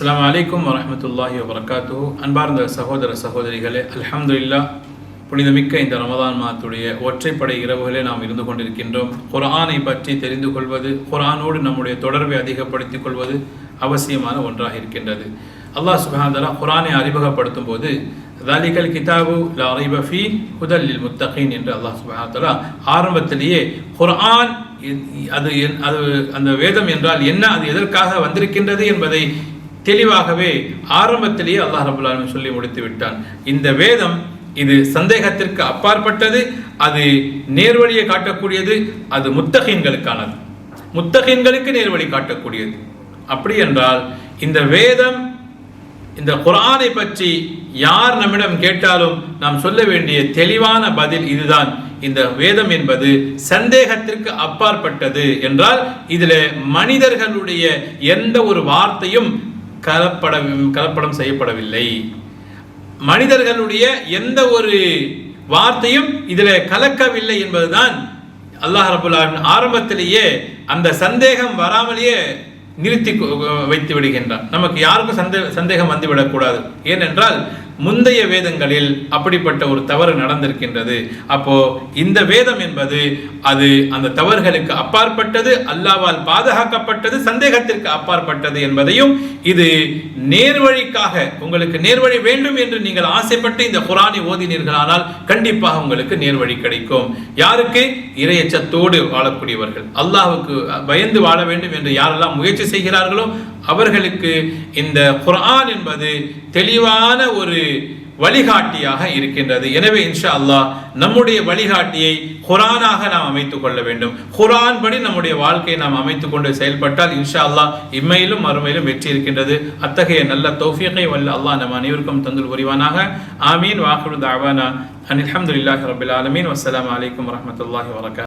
அஸ்ஸலாமு அலைக்கும் வரஹ்மத்துல்லாஹி வபரகாத்துஹு. அன்பார்ந்த சகோதர சகோதரிகளே, அல்ஹம்துலில்லாஹ், புனிதமிக்க இந்த ரமதான் மாதத்துடைய ஒற்றைப்படை இரவுகளே நாம் இருந்து கொண்டிருக்கின்றோம். குர்ஆனை பற்றி தெரிந்து கொள்வது, குர்ஆனோடு நம்முடைய தொடர்பை அதிகப்படுத்திக் கொள்வது அவசியமான ஒன்றாக இருக்கின்றது. அல்லாஹ் சுப்ஹானஹு வ தஆலா குர்ஆனை அறிமுகப்படுத்தும் போது ذَلِكَ الْكِتَابُ لَا رَيْبَ فِيهِ هُدًى لِلْمُتَّقِينَ என்று அல்லாஹ் சுப்ஹானஹு வ தஆலா ஆரம்பத்திலேயே குர்ஆன் அது அந்த வேதம் என்றால் என்ன, அது எதற்காக வந்திருக்கின்றது என்பதை தெளிவாகவே ஆரம்பத்திலேயே அல்லாஹ் ரப்பல் ஆலமீன் சொல்லி முடித்து விட்டான். இந்த வேதம் இது சந்தேகத்திற்கு அப்பாற்பட்டது, அது நேர்வழியை காட்டக்கூடியது, அது முத்தகீன்களுக்கானது, முத்தகீன்களுக்கு நேர்வழி காட்டக்கூடியது. அப்படி என்றால் இந்த வேதம், இந்த குர்ஆனை பற்றி யார் நம்மிடம் கேட்டாலும் நாம் சொல்ல வேண்டிய தெளிவான பதில் இதுதான். இந்த வேதம் என்பது சந்தேகத்திற்கு அப்பாற்பட்டது என்றால் இதில் மனிதர்களுடைய எந்த ஒரு வார்த்தையும் கலப்படம் செய்யப்படவில்லை, மனிதர்களுடைய எந்த ஒரு வார்த்தையும் இதில் கலக்கவில்லை என்பதுதான் அல்லாஹ் ரப்பல் ஆலமீன் ஆரம்பத்திலேயே அந்த சந்தேகம் வராமலேயே நிறுத்தி வைத்து விடுகின்றான். நமக்கு யாருக்கும் சந்தேகம் வந்துவிடக்கூடாது. ஏனென்றால் முந்தைய வேதங்களில் அப்படிப்பட்ட ஒரு தவறு நடந்திருக்கின்றது. அப்போ இந்த வேதம் என்பது அது அந்த தவறுகளுக்கு அப்பாற்பட்டது, அல்லாஹ்வால் பாதுகாக்கப்பட்டது, சந்தேகத்திற்கு அப்பாற்பட்டது என்பதையும், இது நேர்வழிக்காக, உங்களுக்கு நேர்வழி வேண்டும் என்று நீங்கள் ஆசைப்பட்டு இந்த குர்ஆனை ஓதினீர்களானால் கண்டிப்பாக உங்களுக்கு நேர்வழி கிடைக்கும். யாருக்கு? இறையச்சத்தோடு வாழக்கூடியவர்கள், அல்லாஹ்வுக்கு பயந்து வாழ வேண்டும் என்று யாரெல்லாம் முயற்சி செய்கிறார்களோ அவர்களுக்கு இந்த குர்ஆன் என்பது தெளிவான ஒரு வழிகாட்டியாக இருக்கின்றது. எனவே இன்ஷா அல்லாஹ் நம்முடைய வழிகாட்டியை குர்ஆனாக நாம் அமைத்துக் கொள்ள வேண்டும். குர்ஆன் படி நம்முடைய வாழ்க்கையை நாம் அமைத்துக் கொண்டு செயல்பட்டால் இன்ஷா அல்லாஹ் இம்மையிலும் மறுமையிலும் வெற்றி இருக்கின்றது. அத்தகைய நல்ல தௌஃபீகை வல்ல அல்லாஹ் நம் அனைவருக்கும் தந்துல் புரிவானாக. ஆமீன். வாஹிரு தஅவானா அனில் ஹம்துலில்லாஹி ரப்பில் ஆலமீன். வஸ்ஸலாமு அலைக்கும் வரஹ்மத்துல்லாஹி வபரகாத்துஹு.